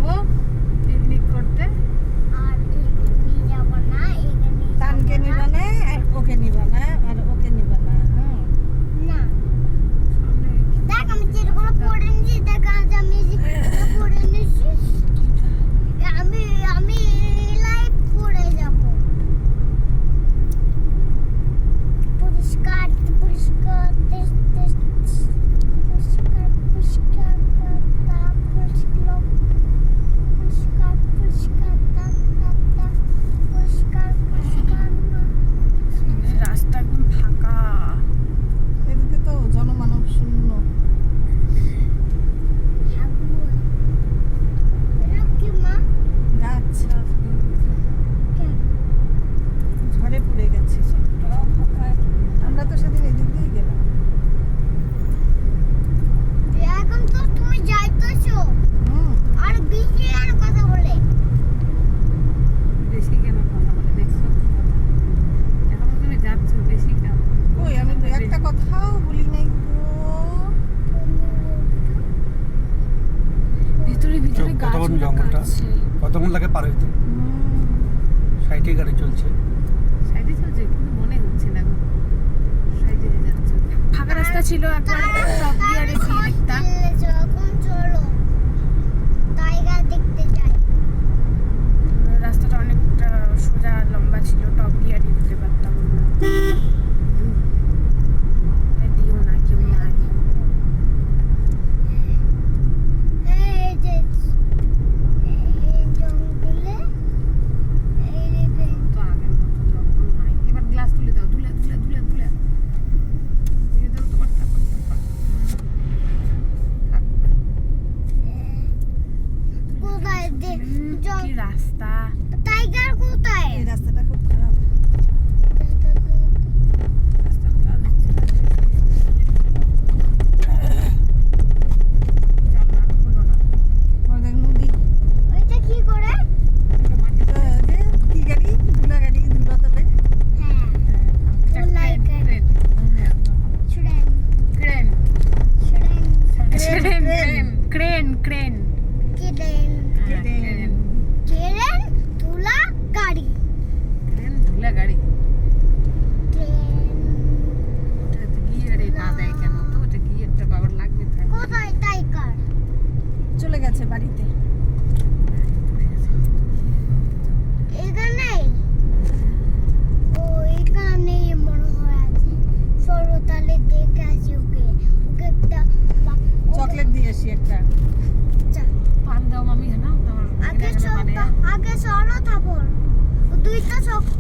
যাবো পিকনিক করতে। আর নিয়ে যাব না, এখানে তানকে নিবা না আর ওকে নিবা না আর ওকে নিবা না। না দেখ আমি যেগুলো পড়ে নিয়েছি, দেখ আজ আমি যেগুলো পড়ে নিয়েছি আমি লাইভ পড়ে যাব। পরিষ্কার পরিষ্কার পরিষ্কার পরিষ্কার পরিষ্কার পরিষ্কার পরিষ্কার পরিষ্কার পরিষ্কার। রাস্তা একদম ফাঁকা। এদিকে তো জনমানব শূন্য। গাছ ঝড়ে পড়ে গেছে, সবটাও ফাঁকা। আমরা তো সেদিন এদিক দিয়ে গেলাম। এখন তো তুমি যাইতেছো আর বেশি আর কথা বলে। বেশি কেন কথা বলে দেখছো? এখন তুমি যাচ্ছ বেশি কেন? ওই আমি তো একটা কথাও বলি নাই গো। ভিতরে ভিতরে গাছ কতক্ষণ জঙ্গলটা? কতক্ষণ লাগে পার হইতে? সাইডে গাড়ি চলছে। সাইডে চলছে কিন্তু মনে হচ্ছে না গো সাইডে যাচ্ছে। ফাঁকা রাস্তা ছিল, একবার টপ গিয়ারে গিয়ে দেখতাম। এখন চলো টাইগার দেখতে যাই। রাস্তাটা অনেকটা সোজা লম্বা ছিল, টপ গিয়ারে দিতে পারতাম না। দিও না, কেউ নাই। এই যে এই জঙ্গলে এই তো আগের মতো জঙ্গল নাই। এবার গ্লাস তুলে দাও, ধুলে ধুলে ধুলে ধুলে দিয়ে দাও তোমার তারপর কোথায় কি রাস্তা। টাইগার কোথায়? এই রাস্তাটা খুব খারাপ। রাস্তার কাজ হচ্ছে না। জানলা খুলো না। ওই দেখ নদী। ওইটা কি করে? এটা যে কি গাড়ি? ধুলা গাড়ি, ধুলা তোলে। হ্যাঁ ধুলাই train train train train crane crane train crane train তুলা গাড়ি ক্রেন ধুলা গাড়ি। ট্রেন। ওটাতে গিয়ারে না দেয় কেন? তো ওটা গিয়ারটা বাবার লাগবে থাকে। কোথায় টাইগার? চলে গেছে বাড়িতে। এখানে ও এখানে মনে হয় আছে। চলো তাহলে দেখে আসি ওকে। ওকে একটা চকলেট দিয়ে আসি একটা। পান দাও মামি, হ্যাঁ না আগে চলো তারপর দুইটা চকলেট